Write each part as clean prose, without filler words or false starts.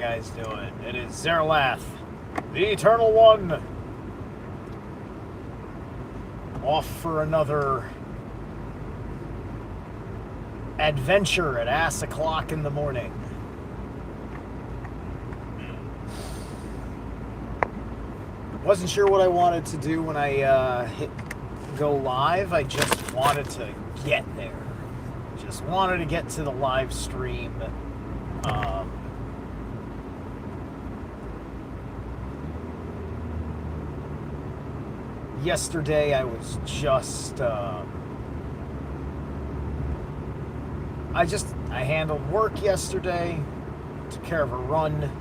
guys doing? It is Zerlath, the Eternal One, off for another adventure at ass o'clock in the morning. Wasn't sure what I wanted to do when I hit go live. I just wanted to get there. Just wanted to get to the live stream. Yesterday I was just I handled work yesterday, took care of a run,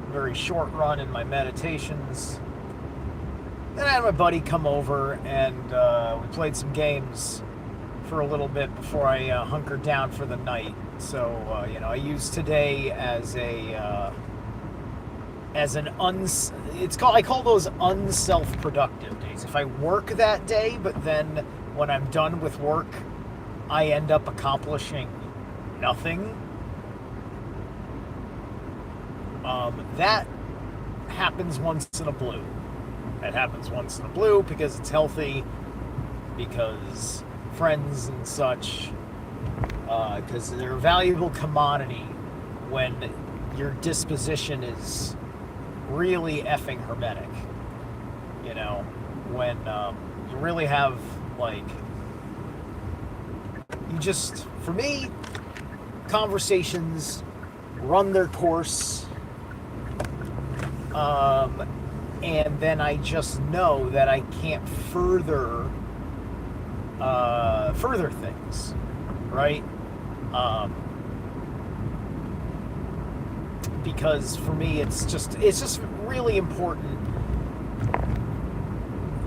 very short run in my meditations. Then I had my buddy come over and we played some games for a little bit before I hunkered down for the night. So I used today as I call those unself-productive days. If I work that day, but then when I'm done with work, I end up accomplishing nothing. That happens once in a blue. It happens once in a blue because it's healthy, because friends and such, because they're a valuable commodity when your disposition is really effing hermetic. When you really have, for me, conversations run their course, and then I just know that I can't further things, right? Because for me, it's just really important.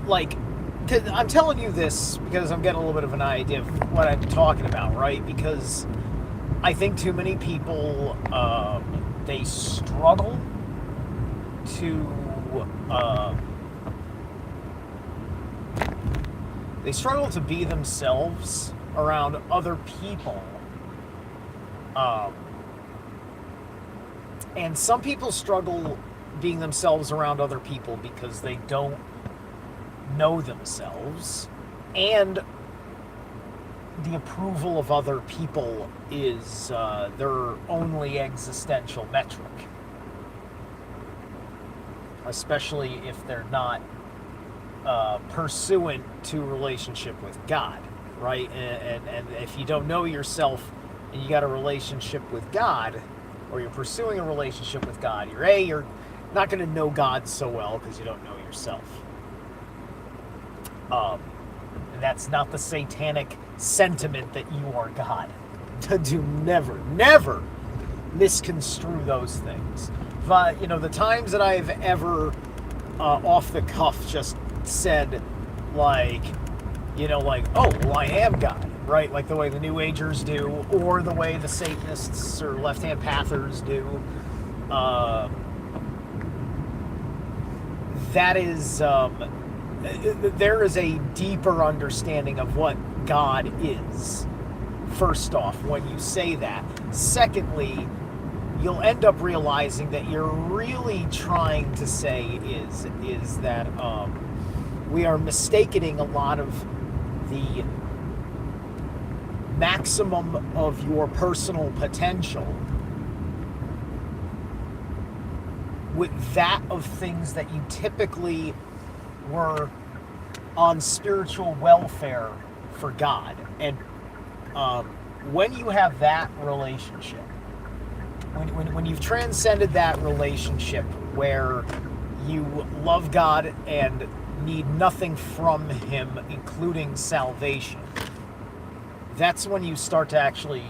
I'm telling you this because I'm getting a little bit of an idea of what I'm talking about, right? Because I think too many people, they struggle to be themselves around other people. And some people struggle being themselves around other people because they don't know themselves, and the approval of other people is their only existential metric, especially if they're not pursuant to relationship with God, right? And if you don't know yourself and you got a relationship with God, or you're pursuing a relationship with God, you're not going to know God so well because you don't know yourself. And that's not the satanic sentiment that you are God. Do never misconstrue those things. But, the times that I've ever off the cuff just said, oh, well, I am God, right? Like the way the New Agers do, or the way the Satanists or left-hand pathers do. That is, there is a deeper understanding of what God is, first off, when you say that. Secondly, you'll end up realizing that you're really trying to say is that we are mistaking a lot of the maximum of your personal potential with that of things that you typically were on spiritual welfare for God. And when you have that relationship, when you've transcended that relationship where you love God and need nothing from Him, including salvation, that's when you start to actually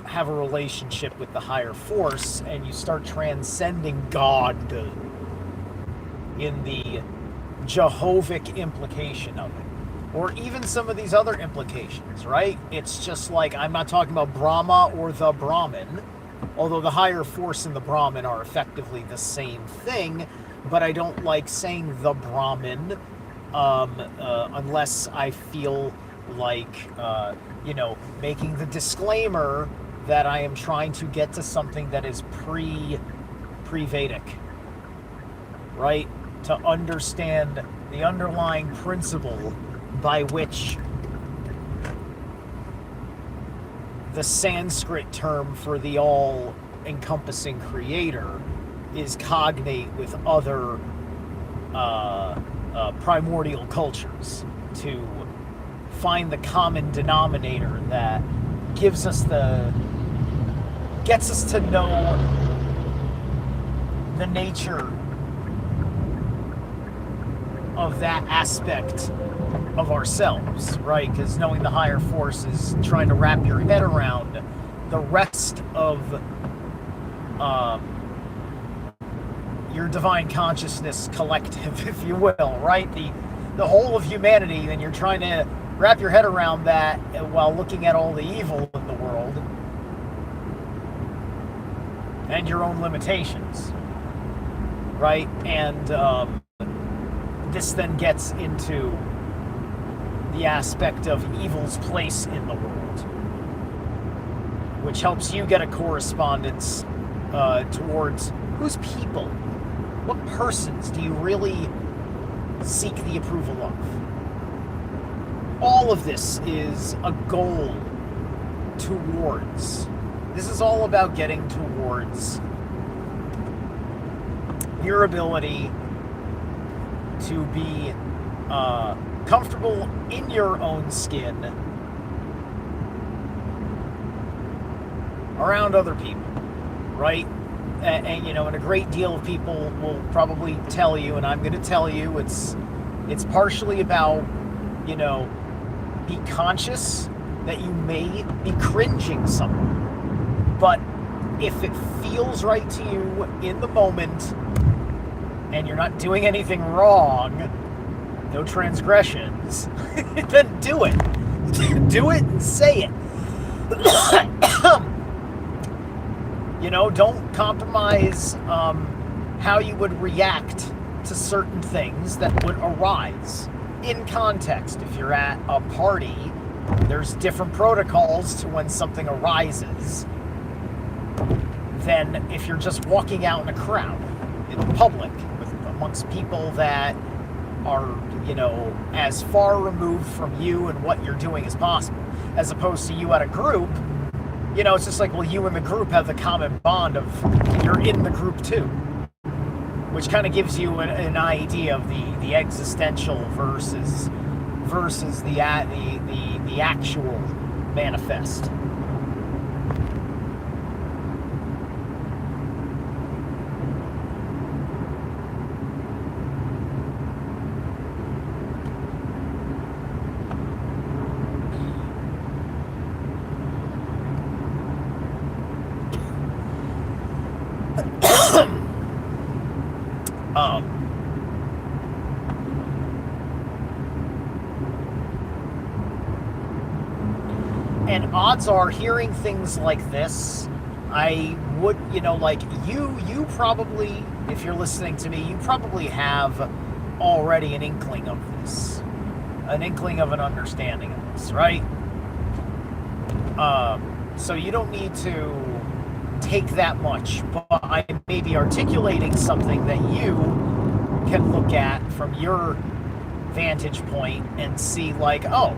have a relationship with the higher force, and you start transcending God in the Jehovic implication of it, or even some of these other implications, right? It's just like, I'm not talking about Brahma or the Brahmin, although the higher force and the Brahmin are effectively the same thing, but I don't like saying the Brahmin unless I feel like, making the disclaimer that I am trying to get to something that is pre-Vedic, right? To understand the underlying principle by which the Sanskrit term for the all-encompassing creator is cognate with other primordial cultures, to find the common denominator that gets us to know the nature of that aspect of ourselves, right? Because knowing the higher force is trying to wrap your head around the rest of your divine consciousness collective, if you will, right? The whole of humanity, and you're trying to wrap your head around that while looking at all the evil in the world and your own limitations, right? And this then gets into the aspect of evil's place in the world, which helps you get a correspondence towards whose people, what persons do you really seek the approval of. All of this is a goal towards. This is all about getting towards your ability to be comfortable in your own skin around other people, right? And you know, and a great deal of people will probably tell you, and I'm going to tell you, it's partially about, you know, be conscious that you may be cringing somewhere, but if it feels right to you in the moment and you're not doing anything wrong, no transgressions, then do it. Do it and say it. You know, don't compromise how you would react to certain things that would arise in context. If you're at a party, there's different protocols to when something arises than if you're just walking out in a crowd, in public, amongst people that are, you know, as far removed from you and what you're doing as possible, as opposed to you at a group. You know, it's just like, well, you and the group have the common bond of you're in the group too, which kind of gives you an idea of the existential versus the actual manifest. And odds are, hearing things like this, I would, you know, like you probably, if you're listening to me, you probably have already an inkling of this, an inkling of an understanding of this, right? So you don't need to take that much, but I may be articulating something that you can look at from your vantage point and see like, oh,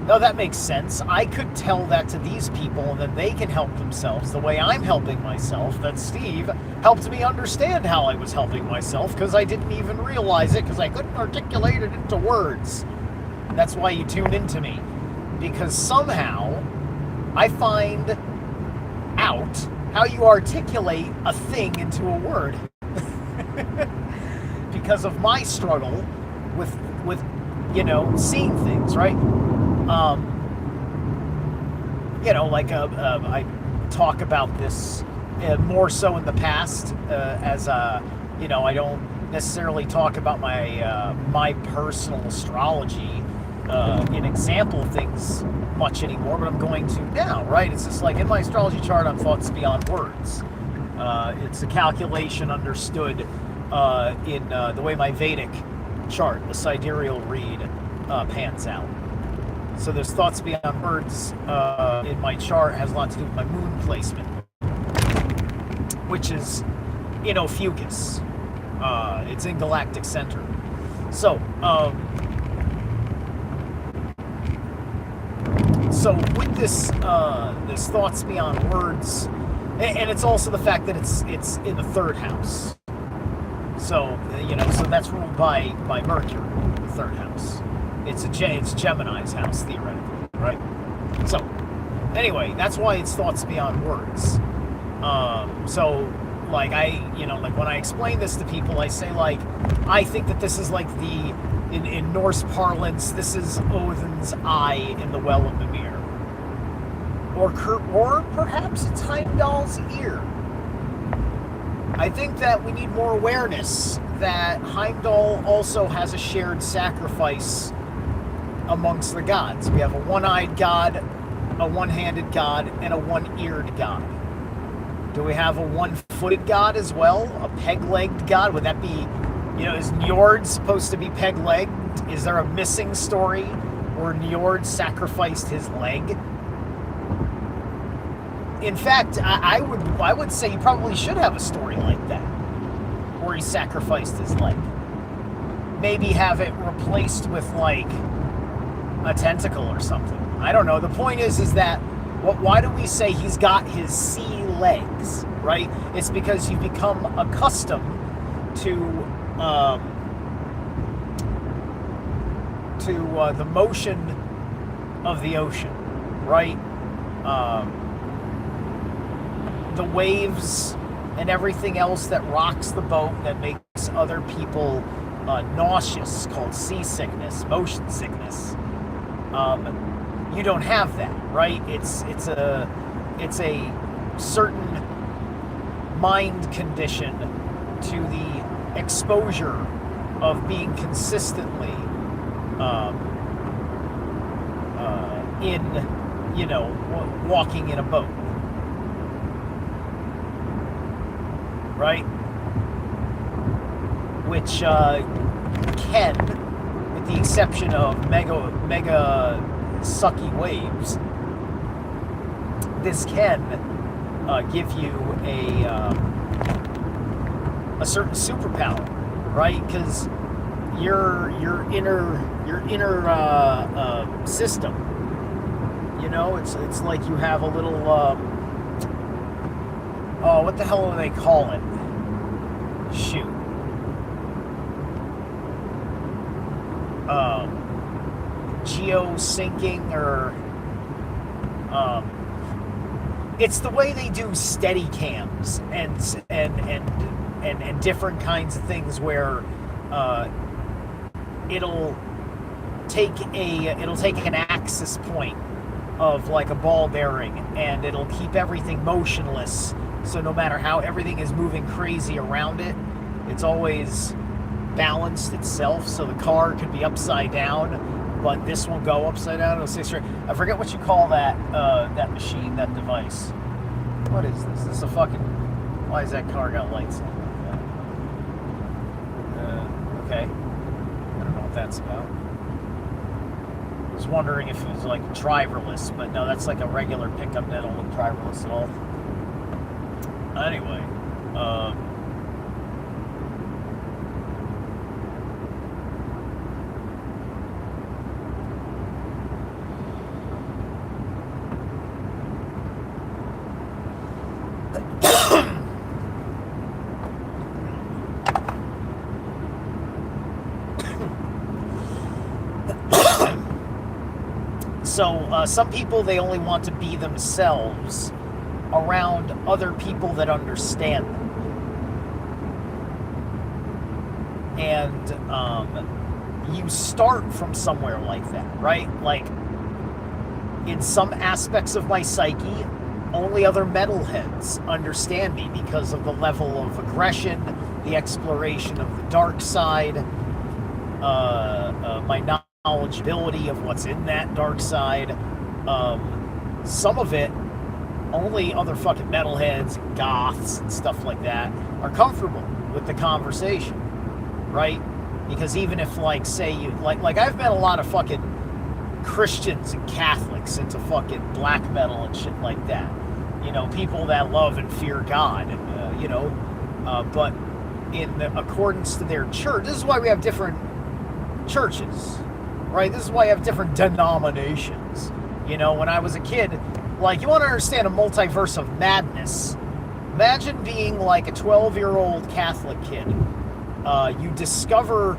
no, that makes sense. I could tell that to these people and then they can help themselves the way I'm helping myself, that Steve helped me understand how I was helping myself because I didn't even realize it because I couldn't articulate it into words. That's why you tune into me, because somehow I find out how you articulate a thing into a word because of my struggle with you know, seeing things, right? You know, like I talk about this more so in the past as you know, I don't necessarily talk about my personal astrology in example things much anymore, but I'm going to now, right? It's just like in my astrology chart, I'm thoughts beyond words. It's a calculation understood in the way my Vedic chart, the sidereal read, pans out. So there's thoughts beyond words in my chart, has a lot to do with my moon placement. which is Fucus. It's in galactic center. So, so with this this thoughts beyond words, and it's also the fact that it's in the third house. So so that's ruled by Mercury, the third house. It's Gemini's house theoretically, right? So anyway, that's why it's thoughts beyond words. So like like when I explain this to people, I say like I think that this is like in Norse parlance, this is Odin's eye in the well of Mimir. Or perhaps it's Heimdall's ear. I think that we need more awareness that Heimdall also has a shared sacrifice amongst the gods. We have a one-eyed god, a one-handed god, and a one-eared god. Do we have a one-footed god as well? A peg-legged god? Would that be, is Njord supposed to be peg-legged? Is there a missing story where Njord sacrificed his leg? In fact, I would say he probably should have a story like that, where he sacrificed his leg. Maybe have it replaced with like a tentacle or something. I don't know. The point is that why do we say he's got his sea legs, right? It's because you become accustomed to the motion of the ocean, right? The waves and everything else that rocks the boat that makes other people nauseous, called seasickness, motion sickness. You don't have that, right? It's a certain mind condition to the exposure of being consistently walking in a boat. Right? Which can, with the exception of mega sucky waves, this can give you a certain superpower, right? Because your inner system, it's like you have a little what the hell do they call it? Shoot. Geo-syncing or it's the way they do steady cams and different kinds of things where it'll take an axis point of like a ball bearing and it'll keep everything motionless. So no matter how everything is moving crazy around it, it's always balanced itself. So the car could be upside down, but this will go upside down. It'll stay straight. I forget what you call that machine, that device. What is this? This is a fucking... Why is that car got lights on like that? Okay. I don't know what that's about. I was wondering if it was like driverless, but no, that's like a regular pickup that don't look driverless at all. Anyway, so some people, they only want to be themselves around other people that understand them. And you start from somewhere like that, right? Like, in some aspects of my psyche, only other metalheads understand me because of the level of aggression, the exploration of the dark side, my knowledgeability of what's in that dark side. Some of it, only other fucking metalheads and goths and stuff like that are comfortable with the conversation, right? Because even if, like, say you like I've met a lot of fucking Christians and Catholics into fucking black metal and shit like that, people that love and fear God, and but in accordance to their church. This is why we have different churches, right? This is why you have different denominations. When I was a kid, you want to understand a multiverse of madness. Imagine being like a 12-year-old Catholic kid. You discover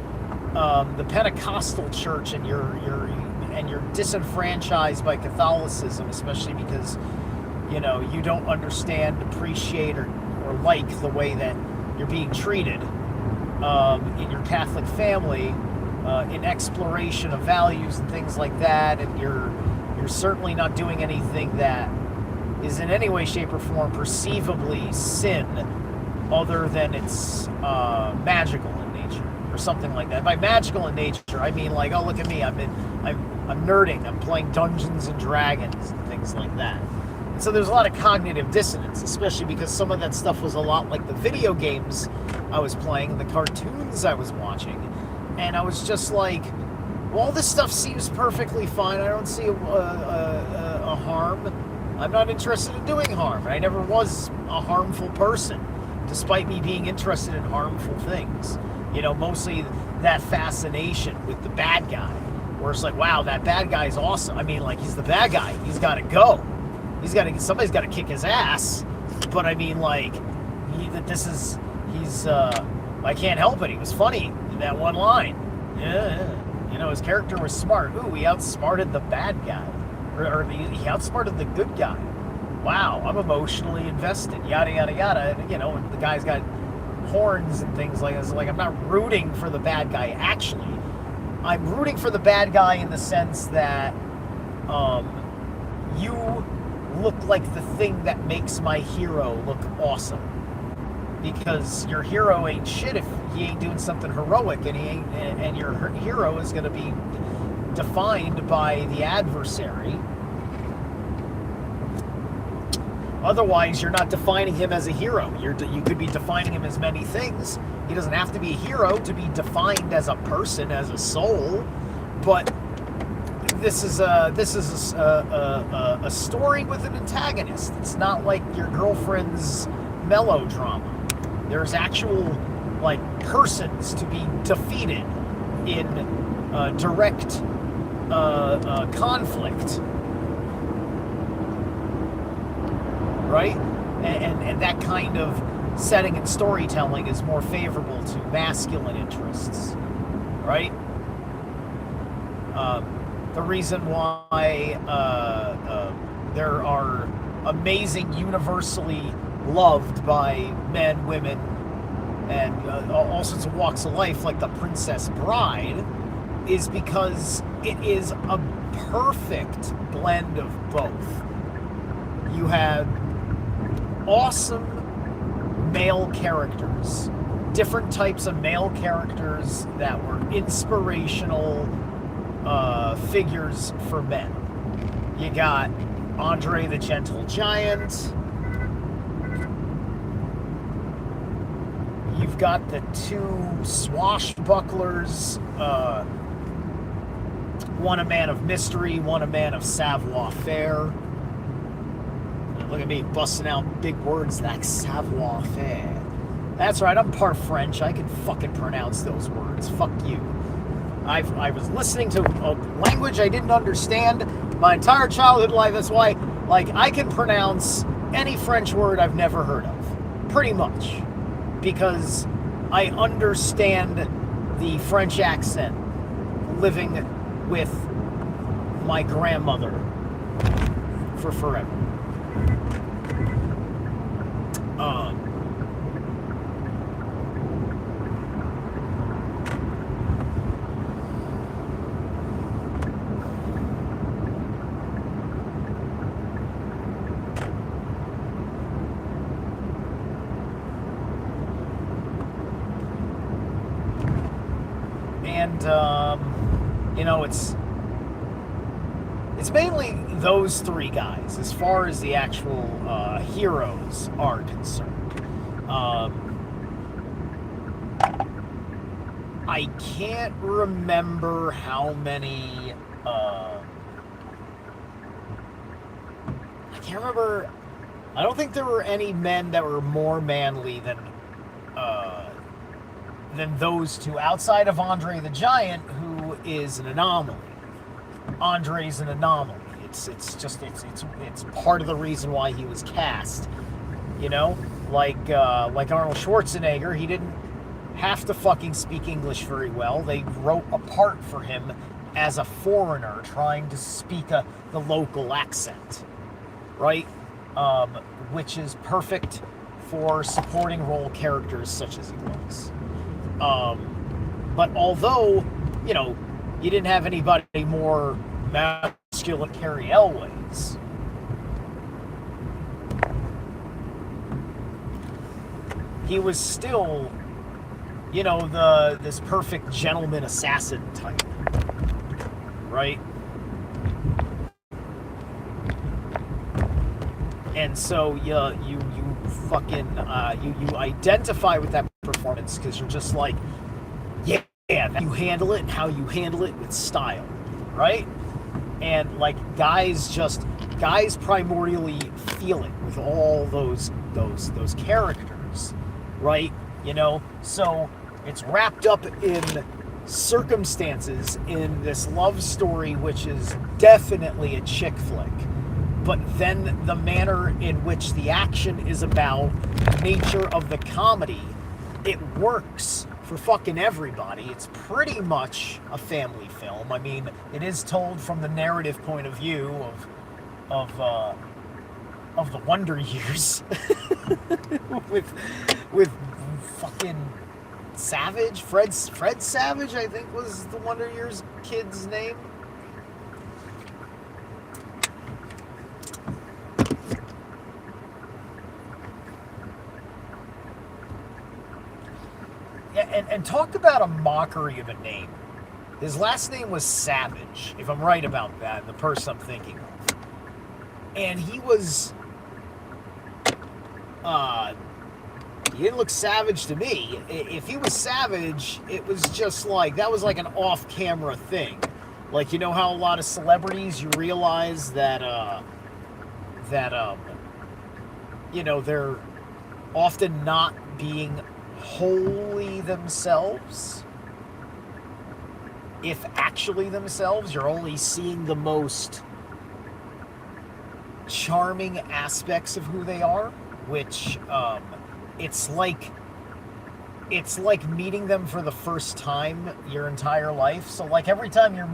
the Pentecostal church, and you're disenfranchised by Catholicism, especially because you don't understand, appreciate, or like the way that you're being treated in your Catholic family, in exploration of values and things like that, and you're certainly not doing anything that is in any way, shape, or form perceivably sin, other than it's magical in nature or something like that. By magical in nature, I mean oh, look at me, I'm nerding, I'm playing Dungeons and Dragons and things like that. And so there's a lot of cognitive dissonance, especially because some of that stuff was a lot like the video games I was playing, the cartoons I was watching, and I was just like, well, this stuff seems perfectly fine. I don't see a harm. I'm not interested in doing harm. I never was a harmful person, despite me being interested in harmful things. Mostly that fascination with the bad guy, where it's like, wow, that bad guy's awesome. I mean, he's the bad guy. He's got to go. Somebody's got to kick his ass. But I mean, I can't help it. He was funny in that one line. Yeah. His character was smart. Ooh, he outsmarted the bad guy. Or he outsmarted the good guy. Wow, I'm emotionally invested. Yada, yada, yada. And the guy's got horns and things like this. I'm not rooting for the bad guy, actually. I'm rooting for the bad guy in the sense that you look like the thing that makes my hero look awesome. Because your hero ain't shit if he ain't doing something heroic, and your hero is going to be defined by the adversary. Otherwise, you're not defining him as a hero. You could be defining him as many things. He doesn't have to be a hero to be defined as a person, as a soul. But this is a story with an antagonist. It's not like your girlfriend's melodrama. There's actual persons to be defeated in direct conflict, right? And that kind of setting and storytelling is more favorable to masculine interests, right? The reason why there are amazing, universally loved by men, women, and all sorts of walks of life, like the Princess Bride, is because it is a perfect blend of both. You had awesome male characters, different types of male characters that were inspirational figures for men. You got Andre the Gentle Giant. You've got the two swashbucklers, one a man of mystery, one a man of savoir-faire. Look at me busting out big words like savoir-faire. That's right, I'm part French. I can fucking pronounce those words. Fuck you. I was listening to a language I didn't understand my entire childhood life. That's why, I can pronounce any French word I've never heard of. Pretty much. Because I understand the French accent living with my grandmother for forever. It's mainly those three guys as far as the actual heroes are concerned. I can't remember how many. I can't remember I don't think there were any men that were more manly uh, than those two, outside of Andre the Giant, who is an anomaly. Andre's an anomaly. It's part of the reason why he was cast. You know, like Arnold Schwarzenegger, he didn't have to fucking speak English very well. They wrote a part for him as a foreigner trying to speak the local accent, right? Which is perfect for supporting role characters such as he was. But although, you know, you didn't have anybody more masculine Carrie Elways, he was still, you know, this perfect gentleman assassin type, right? And so you fucking you identify with that performance because you're just like, yeah, you handle it and how you handle it with style, right? And like guys primordially feel it with all those characters, right? You know, so it's wrapped up in circumstances in this love story, which is definitely a chick flick. But then the manner in which the action is about, the nature of the comedy, it works for fucking everybody. It's pretty much a family film. I mean, it is told from the narrative point of view of the Wonder Years with fucking Savage, Fred Savage, I think was the Wonder Years kid's name. Yeah, and talk about a mockery of a name. His last name was Savage, if I'm right about that, the person I'm thinking of. And he was he didn't look savage to me. If he was savage, it was just like, that was like an off-camera thing. Like, you know how a lot of celebrities, you realize that, you know, they're often not being wholly themselves. If actually themselves, you're only seeing the most charming aspects of who they are, which, it's like meeting them for the first time your entire life. So like every time you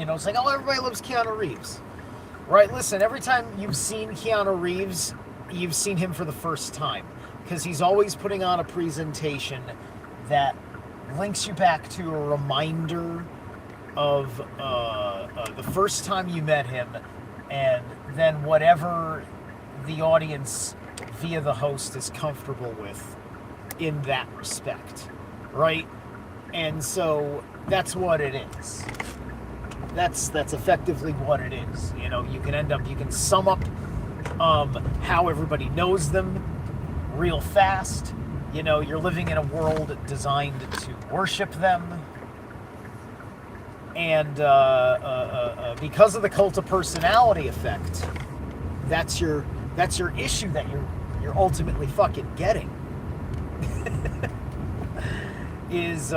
know, it's like, oh, everybody loves Keanu Reeves, right? Listen, every time you've seen Keanu Reeves, you've seen him for the first time, because he's always putting on a presentation that links you back to a reminder of the first time you met him, and then whatever the audience via the host is comfortable with in that respect, right? And so that's what it is. That's effectively what it is. You know, you can sum up how everybody knows them real fast. You know, you're living in a world designed to worship them, and because of the cult of personality effect, that's your issue that you're ultimately fucking getting. is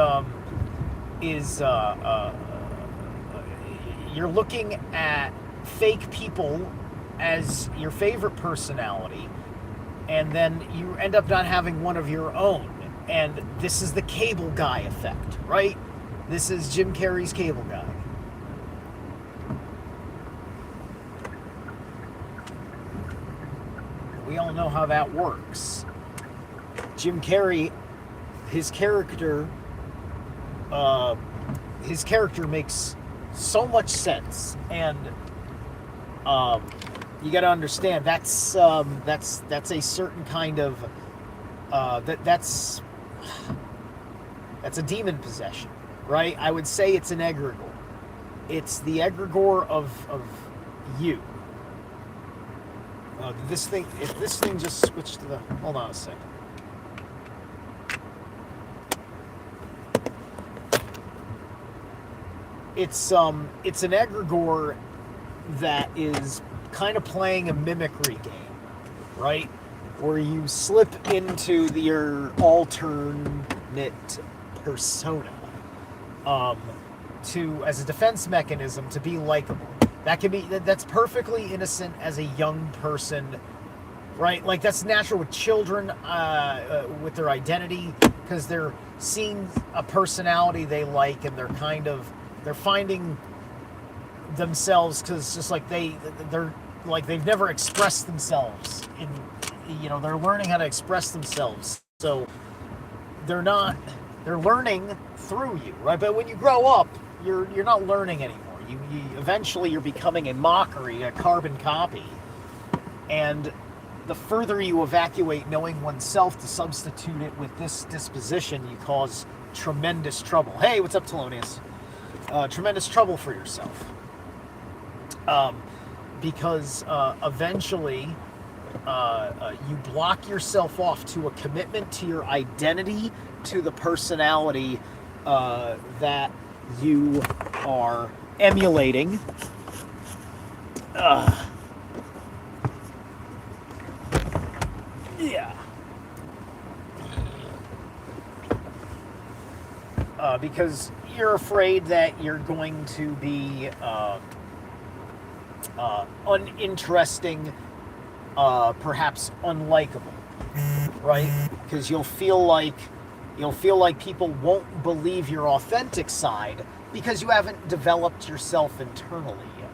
you're looking at fake people as your favorite personality, and then you end up not having one of your own. And this is the cable guy effect, right? This is Jim Carrey's Cable Guy. We all know how that works. Jim Carrey, his character makes so much sense, and you got to understand that's a certain kind of that's a demon possession, right? I would say it's an egregore. It's the egregore of you. If this thing just switched to the, hold on a second. It's an egregore that is kind of playing a mimicry game, right? Where you slip into your alternate persona, um, to as a defense mechanism to be likable. That's perfectly innocent as a young person, right? Like that's natural with children, with their identity, because they're seeing a personality they like, and they're finding themselves, because it's just like they're like they've never expressed themselves in, they're learning how to express themselves, so they're not they're learning through you, right? But when you grow up, you're not learning anymore. You eventually you're becoming a mockery, a carbon copy, and the further you evacuate knowing oneself to substitute it with this disposition, you cause tremendous trouble. Hey, what's up, Thelonious? Tremendous trouble for yourself. Because eventually you block yourself off to a commitment to your identity, to the personality that you are emulating. Yeah. Because you're afraid that you're going to be uninteresting, perhaps unlikable, right? Because you'll feel like people won't believe your authentic side because you haven't developed yourself internally yet.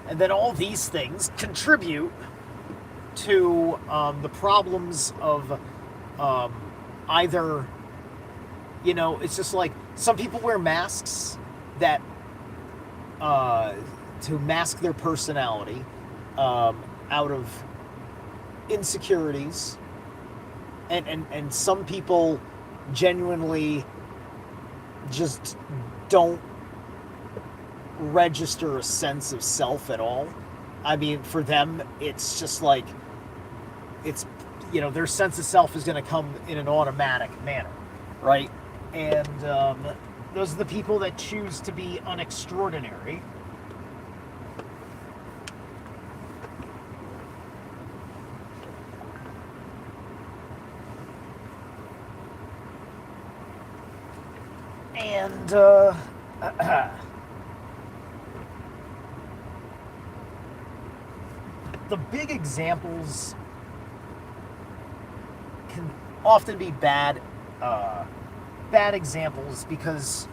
And then all these things contribute to the problems of either, it's just like some people wear masks that to mask their personality out of insecurities, and some people genuinely just don't register a sense of self at all. I mean, for them, it's just like their sense of self is going to come in an automatic manner, right? And those are the people that choose to be unextraordinary. And the big examples can often be bad examples, because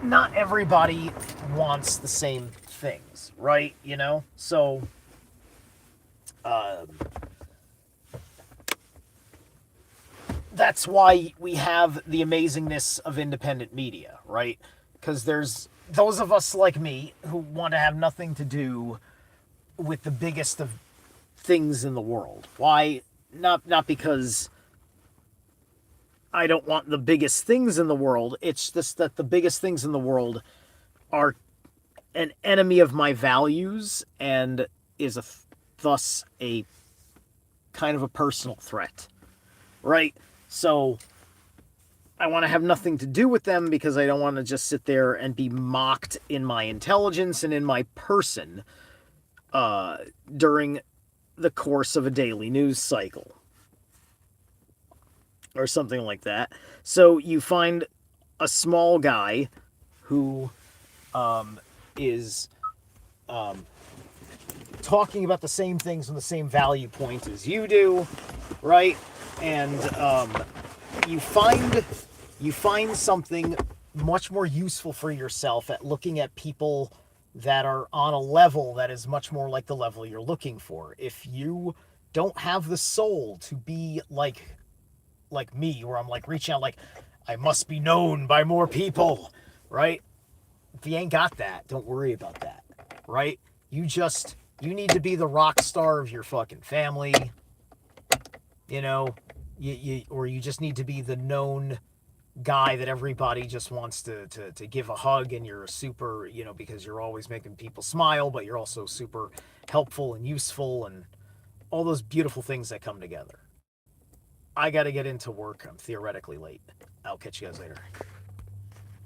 not everybody wants the same things, right? So that's why we have the amazingness of independent media, right? Because there's those of us like me who want to have nothing to do with the biggest of things in the world. Why? Not because I don't want the biggest things in the world. It's just that the biggest things in the world are an enemy of my values, and is thus a kind of a personal threat, right? So I want to have nothing to do with them, because I don't want to just sit there and be mocked in my intelligence and in my person during the course of a daily news cycle or something like that. So you find a small guy who is talking about the same things from the same value point as you do, right? And you find something much more useful for yourself at looking at people that are on a level that is much more like the level you're looking for. If you don't have the soul to be like me, where I'm like reaching out like I must be known by more people, right? If you ain't got that, don't worry about that, right? You need to be the rock star of your fucking family, or you just need to be the known guy that everybody just wants to give a hug, and you're a super, because you're always making people smile, but you're also super helpful and useful and all those beautiful things that come together. I got to get into work. I'm theoretically late. I'll catch you guys later.